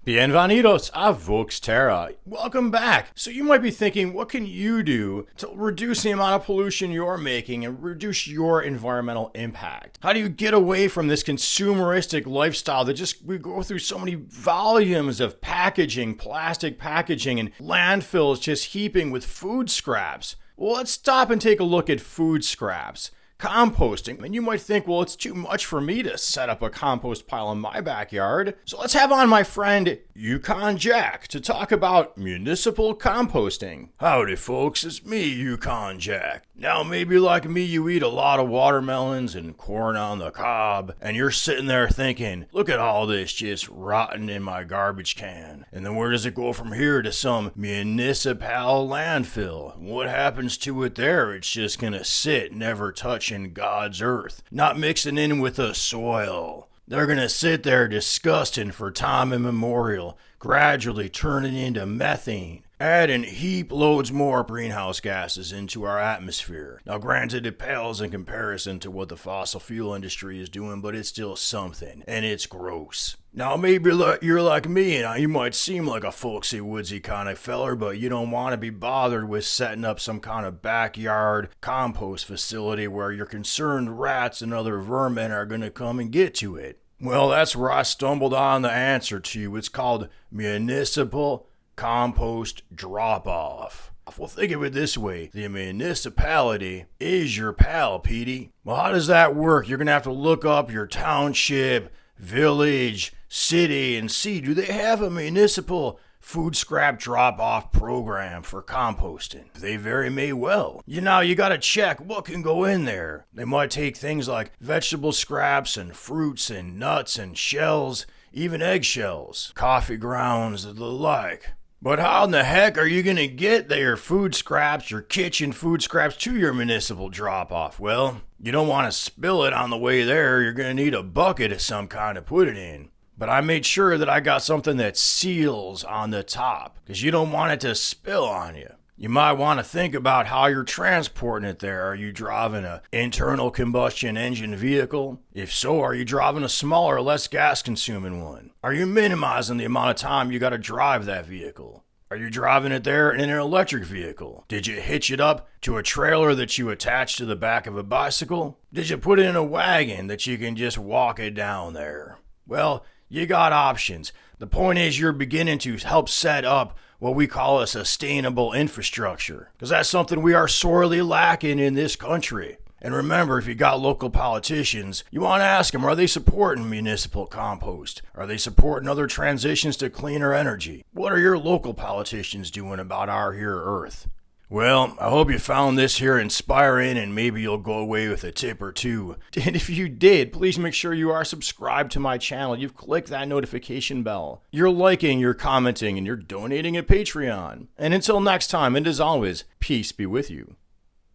Bienvenidos a Voxterra. Welcome back. So you might be thinking, what can you do to reduce the amount of pollution you're making and reduce your environmental impact? How do you get away from this consumeristic lifestyle that we go through so many volumes of packaging, plastic packaging, and landfills just heaping with food scraps? Well, let's stop and take a look at food scraps. Composting. And you might think, well, it's too much for me to set up a compost pile in my backyard. So let's have on my friend Yukon Jack to talk about municipal composting. Howdy folks, it's me, Yukon Jack. Now maybe like me you eat a lot of watermelons and corn on the cob, and you're sitting there thinking, look at all this just rotting in my garbage can. And then where does it go from here to some municipal landfill? What happens to it there? It's just gonna sit, never touching God's earth, not mixing in with the soil. They're gonna sit there disgusting for time immemorial, gradually turning into methane, adding heap loads more greenhouse gases into our atmosphere. Now granted, it pales in comparison to what the fossil fuel industry is doing, but it's still something, and it's gross. Now maybe you're like me, and you might seem like a folksy woodsy kind of feller, but you don't want to be bothered with setting up some kind of backyard compost facility where your concerned rats and other vermin are going to come and get to it. Well, that's where I stumbled on the answer to you. It's called municipal compost drop-off. Well, think of it this way. The municipality is your pal, Petey. Well, how does that work? You're going to have to look up your township, village, city, and see, do they have a municipal food scrap drop-off program for composting? They very may well. You gotta check what can go in there. They might take things like vegetable scraps and fruits and nuts and shells, even eggshells, coffee grounds, and the like. But how in the heck are you gonna get their food scraps, your kitchen food scraps, to your municipal drop-off? Well, you don't want to spill it on the way there. You're gonna need a bucket of some kind to put it in. But I made sure that I got something that seals on the top, because you don't want it to spill on you. You might want to think about how you're transporting it there. Are you driving an internal combustion engine vehicle? If so, are you driving a smaller, less gas-consuming one? Are you minimizing the amount of time you got to drive that vehicle? Are you driving it there in an electric vehicle? Did you hitch it up to a trailer that you attach to the back of a bicycle? Did you put it in a wagon that you can just walk it down there? Well, you got options. The point is you're beginning to help set up what we call a sustainable infrastructure, because that's something we are sorely lacking in this country. And remember, if you got local politicians, you want to ask them, are they supporting municipal compost? Are they supporting other transitions to cleaner energy? What are your local politicians doing about our here earth? Well, I hope you found this here inspiring, and maybe you'll go away with a tip or two. And if you did, please make sure you are subscribed to my channel. You've clicked that notification bell. You're liking, you're commenting, and you're donating at Patreon. And until next time, and as always, peace be with you.